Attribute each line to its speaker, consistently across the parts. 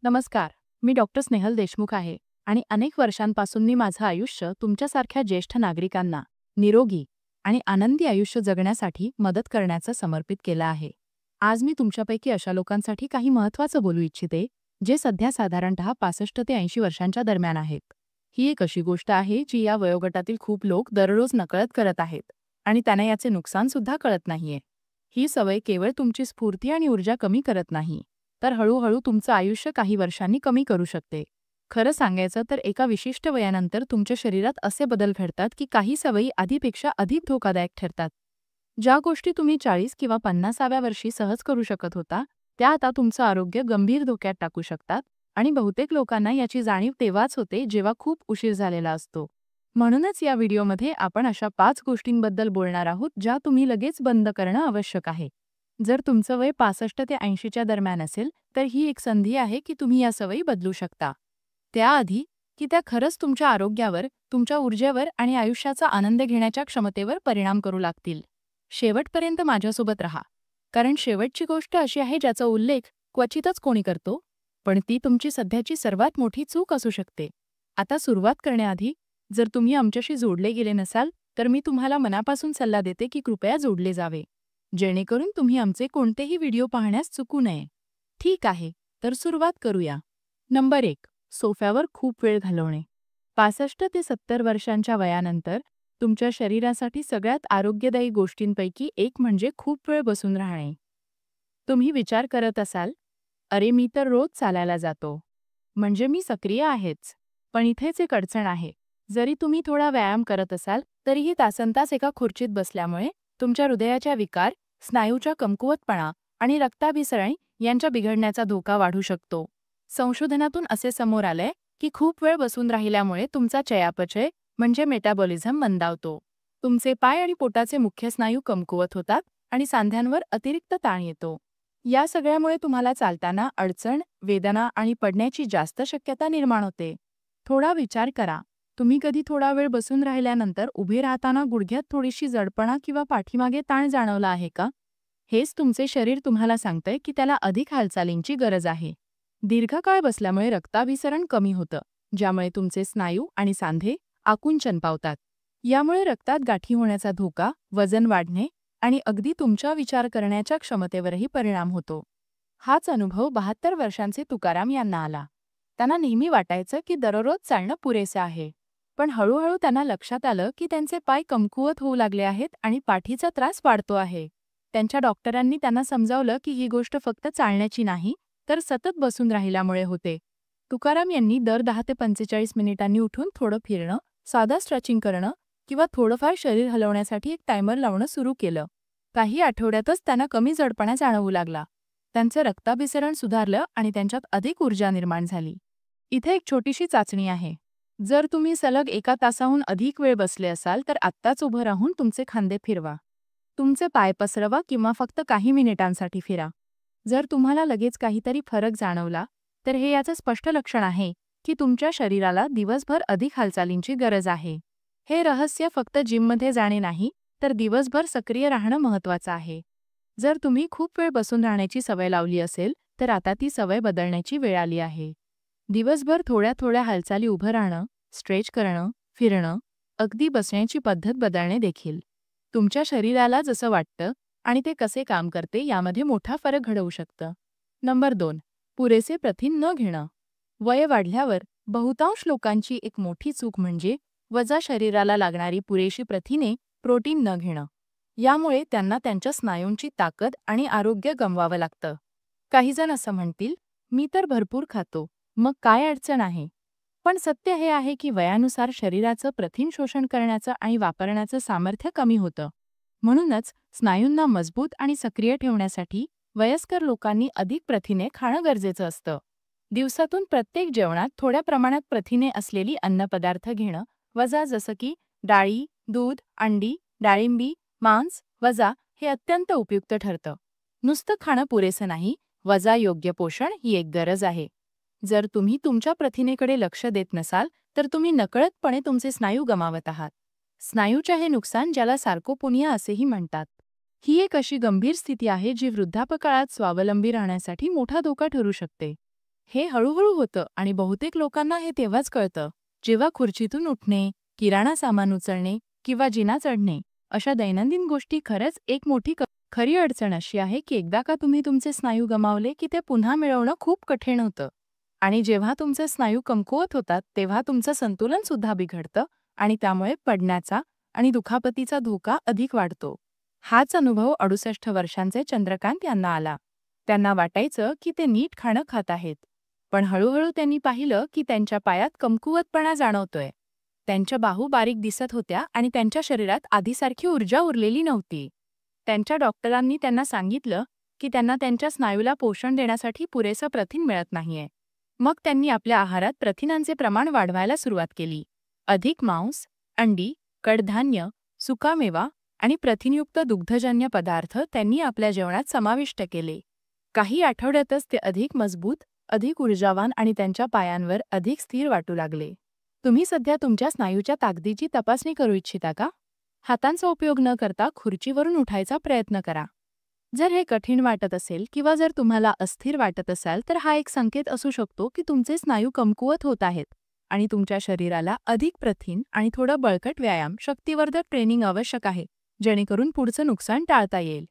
Speaker 1: नमस्कार. मी डॉक्टर स्नेहल देशमुख आहे आणि अनेक वर्षांपासून मी माझं आयुष्य तुमच्यासारख्या ज्येष्ठ नागरिकांना निरोगी आणि आनंदी आयुष्य जगण्यासाठी मदत करण्याचं समर्पित केलं आहे. आज मी तुमच्यापैकी अशा लोकांसाठी काही महत्त्वाचं बोलू इच्छिते, जे सध्या साधारणतः 65 ते 80 वर्षांच्या दरम्यान आहेत. ही एक अशी गोष्ट आहे जी या वयोगटातील खूप लोक दररोज नकळत करत आहेत आणि त्यांना याचे नुकसान सुद्धा कळत नाहीये. ही सवय केवळ तुमची स्फूर्ती आणि ऊर्जा कमी करत नाही, तर हळूहळू तुमचं आयुष्य काही वर्षांनी कमी करू शकते. खरं सांगायचं तर एका विशिष्ट वयानंतर तुमच्या शरीरात असे बदल घडतात की काही सवयी आधीपेक्षा अधिक धोकादायक ठरतात. ज्या गोष्टी तुम्ही 40 किंवा 50व्या वर्षी सहज करू शकत होता, त्या आता तुमचं आरोग्य गंभीर धोक्यात टाकू शकतात आणि बहुतेक लोकांना याची जाणीव तेव्हाच होते जेव्हा खूप उशीर झालेला असतो. म्हणूनच या व्हिडिओमध्ये आपण अशा 5 गोष्टींबद्दल बोलणार आहोत ज्या तुम्ही लगेच बंद करणं आवश्यक आहे. जर तुमचं वय 65 ते 80च्या दरम्यान असेल, तर ही एक संधी आहे की तुम्ही या सवयी बदलू शकता. त्याआधी की त्या खरंच तुमच्या आरोग्यावर, तुमच्या ऊर्जेवर आणि आयुष्याचा आनंद घेण्याच्या क्षमतेवर परिणाम करू लागतील. शेवटपर्यंत माझ्यासोबत राहा, कारण शेवटची गोष्ट अशी आहे ज्याचा उल्लेख क्वचितच कोणी करतो, पण ती तुमची सध्याची सर्वात मोठी चूक असू शकते. आता सुरुवात करण्याआधी, जर तुम्ही आमच्याशी जोडले गेले नसाल, तर मी तुम्हाला मनापासून सल्ला देते की कृपया जोडले जावे, जेणेकरून तुम्ही आमचे कोणतेही व्हिडिओ पाहण्यास चुकू नये. ठीक आहे, तर सुरुवात करूया. नंबर 1. सोफ्यावर खूप वेळ घालवणे. 65 ते 70 वर्षांच्या वयानंतर तुमच्या शरीरासाठी सगळ्यात आरोग्यदायी गोष्टींपैकी एक म्हणजे खूप वेळ बसून राहणे. तुम्ही विचार करत असाल, अरे मी तर रोज चालायला जातो, म्हणजे मी सक्रिय आहेच. पण इथेच एक अडचण आहे. जरी तुम्ही थोडा व्यायाम करत असाल, तरीही तासनतास एका खुर्चीत बसल्यामुळे तुमच्या हृदयाच्या विकार, स्नायूच्या कमकुवतपणा आणि रक्ताभिसरण यांच्या बिघडण्याचा धोका वाढू शकतो. संशोधनातून असे समोर आलंय की खूप वेळ बसून राहिल्यामुळे तुमचा चयापचय म्हणजे मेटाबॉलिझम मंदावतो. तुमचे पाय आणि पोटाचे मुख्य स्नायू कमकुवत होतात आणि सांध्यांवर अतिरिक्त ताण येतो. या सगळ्यामुळे तुम्हाला चालताना अडचण, वेदना आणि पडण्याची जास्त शक्यता निर्माण होते. थोडा विचार करा, तुम्ही कधी थोडा वेळ बसून राहिल्यानंतर उभे राहताना गुडघ्यात थोडीशी जडपणा किंवा पाठीमागे ताण जाणवला आहे का? हेच तुमचे शरीर तुम्हाला सांगतंय की त्याला अधिक हालचालींची गरज आहे. दीर्घकाळ बसल्यामुळे रक्ताभिसरण कमी होतं, ज्यामुळे तुमचे स्नायू आणि सांधे आकुंचन पावतात. यामुळे रक्तात गाठी होण्याचा धोका, वजन वाढणे आणि अगदी तुमच्या विचार करण्याच्या क्षमतेवरही परिणाम होतो. हाच अनुभव 72 वर्षांचे तुकाराम यांना आला. त्यांना नेहमी वाटायचं की दररोज चालणं पुरेसे आहे. पण हळूहळू त्यांना लक्षात आलं की त्यांचे पाय कमकुवत होऊ लागले आहेत आणि पाठीचा त्रास वाढतो आहे. त्यांच्या डॉक्टरांनी त्यांना समजावलं की ही गोष्ट फक्त चालण्याची नाही, तर सतत बसून राहिल्यामुळे होते. तुकाराम यांनी दर 10 ते 45 मिनिटांनी उठून थोडं फिरणं, साधा स्ट्रेचिंग करणं किंवा थोडंफार शरीर हलवण्यासाठी एक टायमर लावणं सुरू केलं. काही आठवड्यातच त्यांना कमी जडपणा जाणवू लागला. त्यांचं रक्ताभिसरण सुधारलं आणि त्यांच्यात अधिक ऊर्जा निर्माण झाली. इथे एक छोटीशी चाचणी आहे. जर तुम्ही सलग 1 तासाहून अधिक वेळ बसले असाल, तर आत्ताच उभं राहून तुमचे खांदे फिरवा. तुमचे पाय पसरवा किंवा फक्त काही मिनिटांसाठी फिरा. जर तुम्हाला लगेच काहीतरी फरक जाणवला, तर हे याचं स्पष्ट लक्षण आहे की तुमच्या शरीराला दिवसभर अधिक हालचालींची गरज आहे. हे रहस्य फक्त जिममध्ये जाणे नाही, तर दिवसभर सक्रिय राहणं महत्त्वाचं आहे. जर तुम्ही खूप वेळ बसून राहण्याची सवय लावली असेल, तर आता ती सवय बदलण्याची वेळ आली आहे. दिवसभर थोड्या थोड्या हालचाली उभं राहणं, स्ट्रेच करणं, फिरणं, अगदी बसण्याची पद्धत बदलणे देखील. तुमच्या शरीराला जसं वाटतं आणि ते कसे काम करते यामध्ये मोठा फरक घडवू शकतं. नंबर 2. पुरेसे प्रथिन न घेणं. वय वाढल्यावर बहुतांश लोकांची एक मोठी चूक म्हणजे वजा शरीराला लागणारी पुरेशी प्रथिने, प्रोटीन न घेणं. यामुळे त्यांना त्यांच्या स्नायूंची ताकद आणि आरोग्य गमवावं लागतं. काही जण असं म्हणतील, मी तर भरपूर खातो, मग काय अडचण आहे? पण सत्य हे आहे की वयानुसार शरीराचं प्रथिन शोषण करण्याचं आणि वापरण्याचं सामर्थ्य कमी होतं. म्हणूनच स्नायूंना मजबूत आणि सक्रिय ठेवण्यासाठी वयस्कर लोकांनी अधिक प्रथिने खाणं गरजेचं असतं. दिवसातून प्रत्येक जेवणात थोड्या प्रमाणात प्रथिने असलेली अन्नपदार्थ घेणं, वजा जसं की डाळी, दूध, अंडी, डाळिंबी, मांस, वजा हे अत्यंत उपयुक्त ठरतं. नुसतं खाणं पुरेसं नाही, वजा योग्य पोषण ही एक गरज आहे. जर तुम्ही तुमच्या प्रथिनेकडे लक्ष देत नसाल, तर तुम्ही नकळतपणे तुमचे स्नायू गमावत आहात. स्नायूचे हे नुकसान, ज्याला सार्कोपोनिया असेही म्हणतात, ही एक अशी गंभीर स्थिती आहे जी वृद्धापकाळात स्वावलंबी राहण्यासाठी मोठा धोका ठरू शकते. हे हळूहळू होतं आणि बहुतेक लोकांना हे तेव्हाच कळतं जेव्हा खुर्चीतून उठणे, किराणा सामान उचलणे किंवा जिना चढणे अशा दैनंदिन गोष्टी खरंच एक मोठी खरी अडचण अशी आहे की एकदा का तुम्ही तुमचे स्नायू गमावले की ते पुन्हा मिळवणं खूप कठीण होतं. आणि जेव्हा तुमचे स्नायू कमकुवत होतात तेव्हा तुमचं संतुलन सुद्धा बिघडतं आणि त्यामुळे पडण्याचा आणि दुखापतीचा धोका अधिक वाढतो. हाच अनुभव 68 वर्षांचे चंद्रकांत यांना आला. त्यांना वाटायचं की ते नीट खाणं खात आहेत, पण हळूहळू त्यांनी पाहिलं की त्यांच्या पायात कमकुवतपणा जाणवतोय. त्यांच्या बाहू बारीक दिसत होत्या आणि त्यांच्या शरीरात आधीसारखी ऊर्जा उरलेली नव्हती. त्यांच्या डॉक्टरांनी त्यांना सांगितलं की त्यांना त्यांच्या स्नायूला पोषण देण्यासाठी पुरेसं प्रथिन मिळत नाहीये. मग त्यांनी आपल्या आहारात प्रथिनांचे प्रमाण वाढवायला सुरुवात केली. अधिक मांस, अंडी, कडधान्य, सुकामेवा आणि प्रथिनयुक्त दुग्धजन्य पदार्थ त्यांनी आपल्या जेवणात समाविष्ट केले. काही आठवड्यातच ते अधिक मजबूत, अधिक ऊर्जावान आणि त्यांच्या पायांवर अधिक स्थिर वाटू लागले. तुम्ही सध्या तुमच्या स्नायूच्या ताकदीची तपासणी करू इच्छिता का? हातांचा उपयोग न करता खुर्चीवरून उठायचा प्रयत्न करा. जर हे कठीण वाटत असेल किंवा जर तुम्हाला अस्थिर वाटत असाल तर हा एक संकेत असू शकतो की तुमचे स्नायू कमकुवत होत आहेत आणि तुमच्या शरीराला अधिक प्रथिन आणि थोडं बळकट व्यायाम, शक्तिवर्धक ट्रेनिंग आवश्यक आहे, जेणेकरून पुढचं नुकसान टाळता येईल.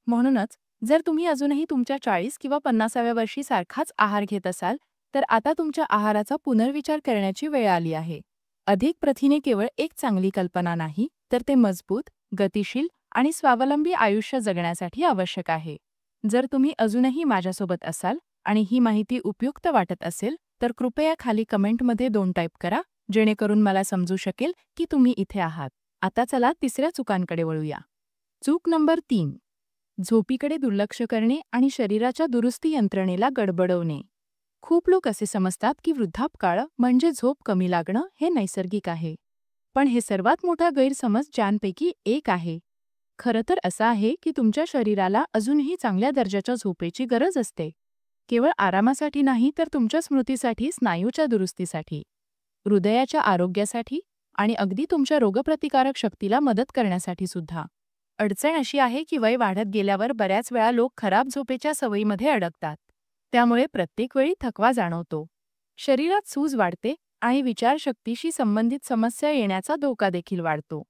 Speaker 1: म्हणूनच जर तुम्ही अजूनही तुमच्या 40 किंवा 50व्या वर्षी सारखाच आहार घेत असाल तर आता तुमच्या आहाराचा पुनर्विचार करण्याची वेळ आली आहे. अधिक प्रथिने केवळ एक चांगली कल्पना नाही, तर ते मजबूत, गतिशील आणि स्वावलंबी आयुष्य जगण्यासाठी आवश्यक आहे. जर तुम्ही अजूनही माझ्यासोबत असाल आणि ही माहिती उपयुक्त वाटत असेल तर कृपया खाली कमेंटमध्ये 2 टाईप करा, जेणेकरून मला समजू शकेल की तुम्ही इथे आहात. आता चला तिसऱ्या चुकांकडे वळूया. चूक नंबर 3. झोपीकडे दुर्लक्ष करणे आणि शरीराच्या दुरुस्ती यंत्रणेला गडबडवणे. खूप लोक असे समजतात की वृद्धापकाळ म्हणजे झोप कमी लागणं हे नैसर्गिक आहे. पण हे सर्वात मोठा गैरसमज ज्यांपैकी एक आहे. खरं तर असं आहे की तुमच्या शरीराला अजूनही चांगल्या दर्जाच्या झोपेची गरज असते. केवळ आरामासाठी नाही तर तुमच्या स्मृतीसाठी, स्नायूच्या दुरुस्तीसाठी, हृदयाच्या आरोग्यासाठी आणि अगदी तुमच्या रोगप्रतिकारक शक्तीला मदत करण्यासाठी सुद्धा. अडचण अशी आहे की वय वाढत गेल्यावर बऱ्याच वेळा लोक खराब झोपेच्या सवयीमध्ये अडकतात. त्यामुळे प्रत्येक वेळी थकवा जाणवतो, शरीरात सूज वाढते आणि विचारशक्तीशी संबंधित समस्या येण्याचा धोका देखील वाढतो.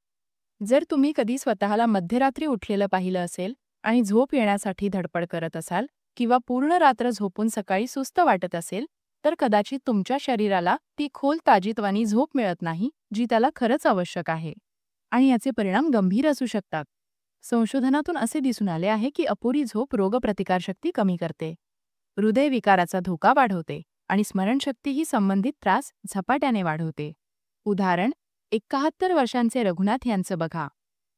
Speaker 1: जर तुम्ही कधी स्वतःला मध्यरात्री उठलेलं पाहिलं असेल आणि झोप येण्यासाठी धडपड करत असाल किंवा पूर्ण रात्र झोपून सकाळी सुस्त वाटत असेल तर कदाचित तुमच्या शरीराला ती खोल ताजीतवानी झोप मिळत नाही जी त्याला खरंच आवश्यक आहे. आणि याचे परिणाम गंभीर असू शकतात. संशोधनातून असे दिसून आले आहे की अपुरी झोप रोगप्रतिकारशक्ती कमी करते, हृदयविकाराचा धोका वाढवते आणि स्मरणशक्तीही संबंधित त्रास झपाट्याने वाढवते. उदाहरण 71 वर्षांचे रघुनाथ यांचं बघा.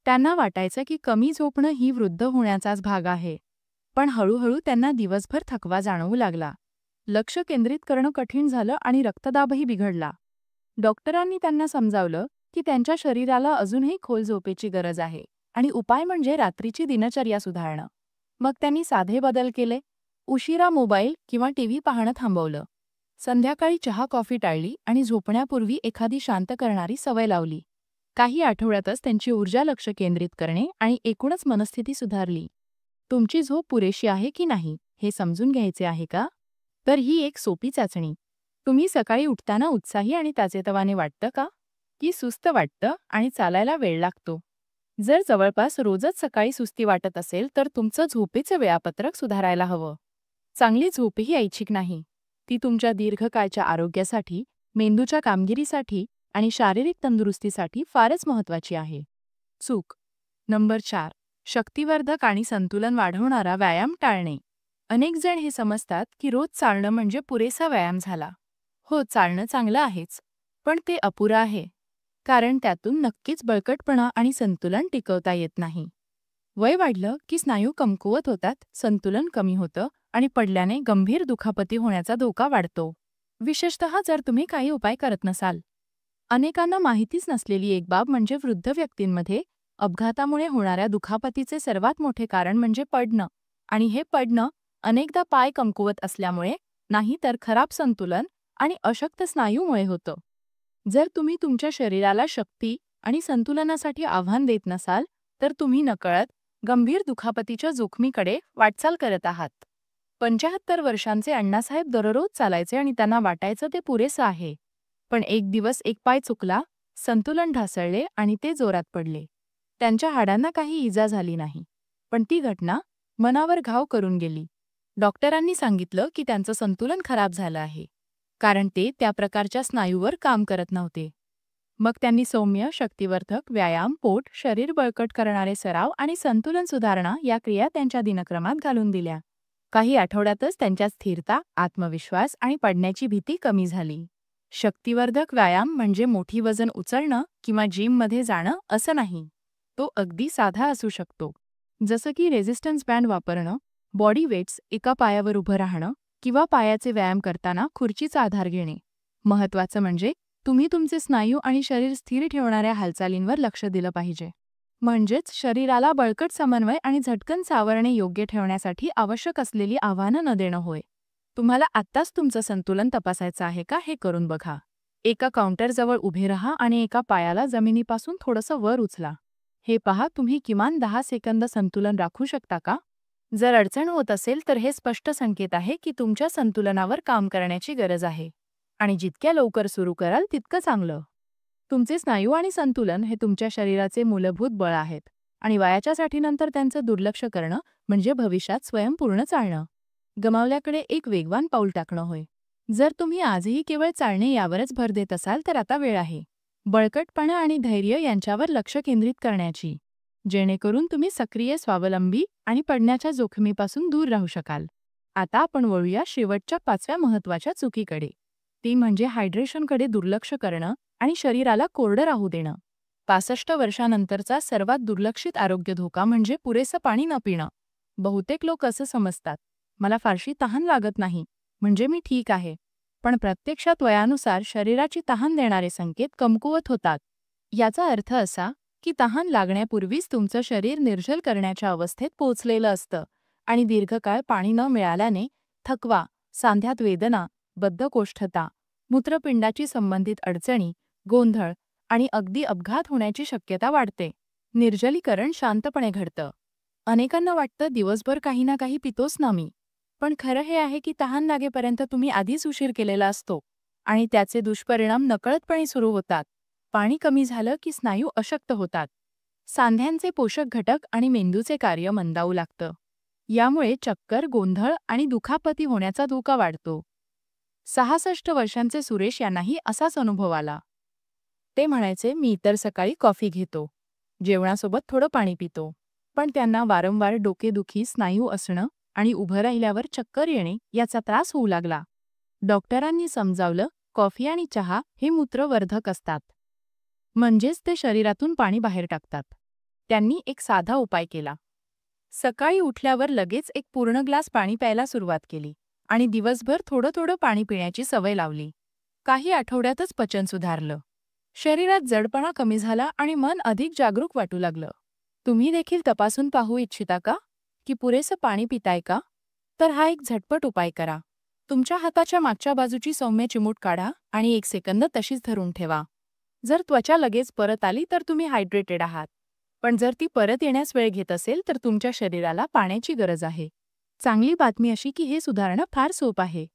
Speaker 1: त्यांना वाटायचं की कमी झोपणं ही वृद्ध होण्याचाच भाग आहे, पण हळूहळू त्यांना दिवसभर थकवा जाणवू लागला, लक्ष केंद्रित करणं कठीण झालं आणि रक्तदाबही बिघडला. डॉक्टरांनी त्यांना समजावलं की त्यांच्या शरीराला अजूनही खोल झोपेची गरज आहे आणि उपाय म्हणजे रात्रीची दिनचर्या सुधारणं. मग त्यांनी साधे बदल केले. उशिरा मोबाईल किंवा टीव्ही पाहणं थांबवलं, संध्याकाळी चहा कॉफी टाळली आणि झोपण्यापूर्वी एखादी शांत करणारी सवय लावली. काही आठवड्यातच त्यांची ऊर्जा, लक्ष केंद्रित करणे आणि एकूणच मनस्थिती सुधारली. तुमची झोप पुरेशी आहे की नाही हे समजून घ्यायचे आहे का? तर ही एक सोपी चाचणी. तुम्ही सकाळी उठताना उत्साही आणि ताजेतवाने वाटतं का? की सुस्त वाटतं आणि चालायला वेळ लागतो? जर जवळपास रोजच सकाळी सुस्ती वाटत असेल तर तुमचं झोपेचं वेळापत्रक सुधारायला हवं. चांगली झोप ही ऐच्छिक नाही, ती तुमच्या दीर्घकाळच्या आरोग्यासाठी, मेंदूच्या कामगिरीसाठी आणि शारीरिक तंदुरुस्तीसाठी फारच महत्त्वाची आहे. चूक नंबर 4. शक्तिवर्धक आणि संतुलन वाढवणारा व्यायाम टाळणे. अनेक जण हे समजतात की रोज चालणं म्हणजे पुरेसा व्यायाम झाला. हो, चालणं चांगलं आहेच, पण ते अपुरं आहे, कारण त्यातून नक्कीच बळकटपणा आणि संतुलन टिकवता येत नाही. वय वाढलं की स्नायू कमकुवत होतात, संतुलन कमी होतं आणि पडल्याने गंभीर दुखापती होण्याचा धोका वाढतो, विशेषतः जर तुम्ही काही उपाय करत नसाल. अनेकांना माहितीच नसलेली एक बाब म्हणजे वृद्ध व्यक्तींमध्ये अपघातामुळे होणाऱ्या दुखापतीचे सर्वात मोठे कारण म्हणजे पडणं, आणि हे पडणं अनेकदा पाय कमकुवत असल्यामुळे नाही तर खराब संतुलन आणि अशक्त स्नायूमुळे होतं. जर तुम्ही तुमच्या शरीराला शक्ती आणि संतुलनासाठी आव्हान देत नसाल तर तुम्ही नकळत गंभीर दुखापतीच्या जोखमीकडे वाटचाल करत आहात. 75 वर्षांचे अण्णासाहेब दररोज चालायचे आणि त्यांना वाटायचं ते पुरेसं आहे. पण एक दिवस एक पाय चुकला, संतुलन ढासळले आणि ते जोरात पडले. त्यांच्या हाडांना काही इजा झाली नाही, पण ती घटना मनावर घाव करून गेली. डॉक्टरांनी सांगितलं की त्यांचं संतुलन खराब झालं आहे, कारण ते त्या प्रकारच्या स्नायूवर काम करत नव्हते. मग त्यांनी सौम्य, शक्तिवर्धक व्यायाम, पोट, शरीर बळकट करणारे सराव आणि संतुलन सुधारणा या क्रिया त्यांच्या दिनक्रमात घालून दिल्या. काही आठवड्यातच त्यांच्यात स्थिरता, आत्मविश्वास आणि पडण्याची भीती कमी झाली. शक्तिवर्धक व्यायाम म्हणजे मोठी वजन उचलणं किंवा जिममध्ये जाणं असं नाही. तो अगदी साधा असू शकतो, जसं की रेझिस्टन्स बँड वापरणं, बॉडी वेट्स, एका पायावर उभं राहणं किंवा पायाचे व्यायाम करताना खुर्चीचा आधार घेणे. महत्त्वाचं म्हणजे तुम्ही तुमचे स्नायू आणि शरीर स्थिर ठेवणाऱ्या हालचालींवर लक्ष दिलं पाहिजे. म्हणजेच शरीराला बळकट समन्वय आणि झटकन सावरणे योग्य ठेवण्यासाठी आवश्यक असलेली आव्हानं न देणं होय. तुम्हाला आत्ताच तुमचं संतुलन तपासायचं आहे का हे करून बघा. एका काउंटरजवळ उभे राहा आणि एका पायाला जमिनीपासून थोडंसं वर उचला. हे पहा, तुम्ही किमान 10 सेकंद संतुलन राखू शकता का? जर अडचण होत असेल तर हे स्पष्ट संकेत आहे की तुमच्या संतुलनावर काम करण्याची गरज आहे. आणि जितक्या लवकर सुरू कराल तितकं चांगलं. तुमचे स्नायू आणि संतुलन हे तुमच्या शरीराचे मूलभूत बळ आहेत आणि वयाच्या साठीनंतर त्यांचं दुर्लक्ष करणं म्हणजे भविष्यात स्वयंपूर्ण चालणं. गमावल्याकडे एक वेगवान पाऊल टाकणं होय. जर तुम्ही आजही केवळ चालणे यावरच भर देत असाल तर आता वेळ आहे बळकटपणा आणि धैर्य यांच्यावर लक्ष केंद्रित करण्याची, जेणेकरून तुम्ही सक्रिय, स्वावलंबी आणि पडण्याच्या जोखमीपासून दूर राहू शकाल. आता आपण वळूया शेवटच्या 5व्या महत्त्वाच्या चुकीकडे. ती म्हणजे हायड्रेशनकडे दुर्लक्ष करणं आणि शरीराला कोरडं राहू देणं. 65 वर्षांनंतरचा सर्वात दुर्लक्षित आरोग्य धोका म्हणजे पुरेसं पाणी न पिणं. बहुतेक लोक असं समजतात, मला फारशी तहान लागत नाही म्हणजे मी ठीक आहे. पण प्रत्यक्षात वयानुसार शरीराची तहान देणारे संकेत कमकुवत होतात. याचा अर्थ असा की तहान लागण्यापूर्वीच तुमचं शरीर निर्जल करण्याच्या अवस्थेत पोहोचलेलं असतं आणि दीर्घकाळ पाणी न मिळाल्याने थकवा, सांध्यात वेदना, बद्धकोष्ठता, मूत्रपिंडाची संबंधित अडचणी, गोंधळ आणि अगदी अपघात होण्याची शक्यता वाढते. निर्जलीकरण शांतपणे घडतं. अनेकांना वाटतं दिवसभर काही ना काही पितोच ना मी, पण खरं हे आहे की तहान लागेपर्यंत तुम्ही आधीच उशीर केलेला असतो आणि त्याचे दुष्परिणाम नकळतपणे सुरू होतात. पाणी कमी झालं की स्नायू अशक्त होतात, सांध्यांचे पोषक घटक आणि मेंदूचे कार्य मंदावू लागतं. यामुळे चक्कर, गोंधळ आणि दुखापती होण्याचा धोका वाढतो. 66 वर्षांचे सुरेश यांनाही असाच अनुभव आला. ते म्हणायचे, मी इतर सकाळी कॉफी घेतो, जेवणासोबत थोडं पाणी पितो, पण त्यांना वारंवार डोकेदुखी, स्नायू असणं आणि उभं राहिल्यावर चक्कर येणे याचा त्रास होऊ लागला. डॉक्टरांनी समजावलं, कॉफी आणि चहा हे मूत्रवर्धक असतात, म्हणजेच ते शरीरातून पाणी बाहेर टाकतात. त्यांनी एक साधा उपाय केला. सकाळी उठल्यावर लगेच एक पूर्ण ग्लास पाणी प्यायला सुरुवात केली आणि दिवसभर थोडं थोडं पाणी पिण्याची सवय लावली. काही आठवड्यातच पचन सुधारलं, शरीरात जडपणा कमी झाला आणि मन अधिक जागरूक वाटू लागलं. तुम्ही देखील तपासून पाहू इच्छिता का की पुरेसं पाणी पिताय का? तर हा एक झटपट उपाय करा. तुमच्या हाताच्या मागच्या बाजूची सौम्य चिमूट काढा आणि 1 सेकंद तशीच धरून ठेवा. जर त्वचा लगेच परत आली तर तुम्ही हायड्रेटेड आहात, पण जर ती परत येण्यास वेळ घेत असेल तर तुमच्या शरीराला पाण्याची गरज आहे. चांगली बातमी अशी की हे सुधारणं फार सोपं आहे.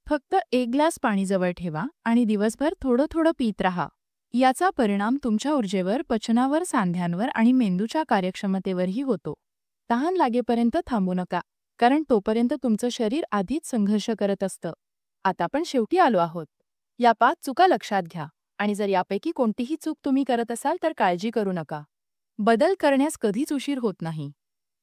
Speaker 1: फक्त 1 ग्लास पाणी जवळ ठेवा आणि दिवसभर थोडं थोडं पीत राहा. याचा परिणाम तुमच्या ऊर्जेवर, पचनावर, सांध्यांवर आणि मेंदूच्या कार्यक्षमतेवरही होतो. तहान लागेपर्यंत थांबू नका, कारण तोपर्यंत तुमचं शरीर आधीच संघर्ष करत असतं. आता आपण शेवटी आलो आहोत. या 5 चुका लक्षात घ्या आणि जर यापैकी कोणतीही चूक तुम्ही करत असाल तर काळजी करू नका. बदल करण्यास कधीच उशीर होत नाही.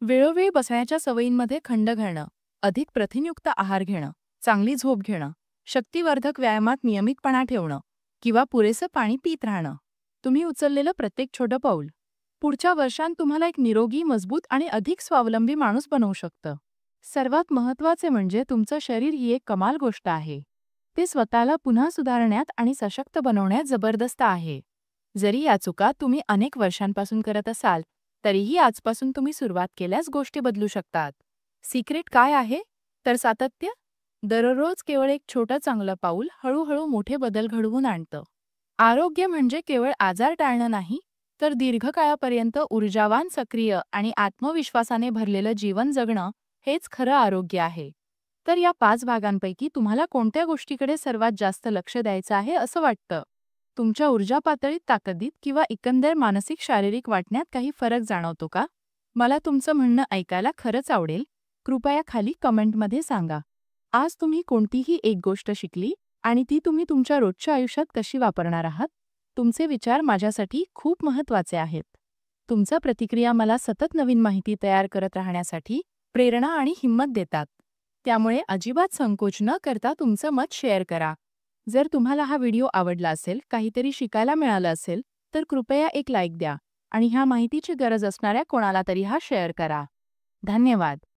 Speaker 1: वेळोवेळी बसण्याच्या सवयींमध्ये खंड घालणं, अधिक प्रथिनयुक्त आहार घेणं, चांगली झोप घेणं, शक्तिवर्धक व्यायामात नियमितपणा ठेवणं किंवा पुरेसं पाणी पीत राहणं. तुम्ही उचललेलं प्रत्येक छोटं पाऊल पुढच्या वर्षांत तुम्हाला एक निरोगी, मजबूत आणि अधिक स्वावलंबी माणूस बनवू शकतं. सर्वात महत्त्वाचे म्हणजे तुमचं शरीर ही एक कमाल गोष्ट आहे. ते स्वतःला पुन्हा सुधारण्यात आणि सशक्त बनवण्यात जबरदस्त आहे. जरी या चुका तुम्ही अनेक वर्षांपासून करत असाल तरीही आजपासून तुम्ही सुरुवात केल्यास गोष्टी बदलू शकतात. सिक्रेट काय आहे? तर सातत्य. दररोज केवळ एक छोटं चांगलं पाऊल हळूहळू मोठे बदल घडवून आणतं. आरोग्य म्हणजे केवळ आजार टाळणं नाही, तर दीर्घकाळापर्यंत ऊर्जावान, सक्रिय आणि आत्मविश्वासाने भरलेलं जीवन जगणं हेच खरं आरोग्य आहे. तर या 5 भागांपैकी तुम्हाला कोणत्या गोष्टीकडे सर्वात जास्त लक्ष द्यायचं आहे असं वाटतं? तुमच्या ऊर्जा पातळीत, ताकदीत किंवा एकंदर मानसिक शारीरिक वाटण्यात काही फरक जाणवतो का? मला तुमचं म्हणणं ऐकायला खरंच आवडेल. कृपया खाली कमेंटमध्ये सांगा. आज तुम्ही कोणतीही एक गोष्ट शिकली आणि ती तुम्ही तुमच्या रोजच्या आयुष्यात कशी वापरणार आहात? तुमचे विचार माझ्यासाठी खूप महत्त्वाचे आहेत. तुमच्या प्रतिक्रिया मला सतत नवीन माहिती तयार करत राहण्यासाठी प्रेरणा आणि हिंमत देतात. त्यामुळे अजिबात संकोच न करता तुमचं मत शेअर करा. जर तुम्हाला हा व्हिडिओ आवडला असेल, काहीतरी शिकायला मिळालं असेल, तर कृपया एक लाईक द्या आणि ह्या माहितीची गरज असणाऱ्या कोणाला तरी हा शेअर करा. धन्यवाद.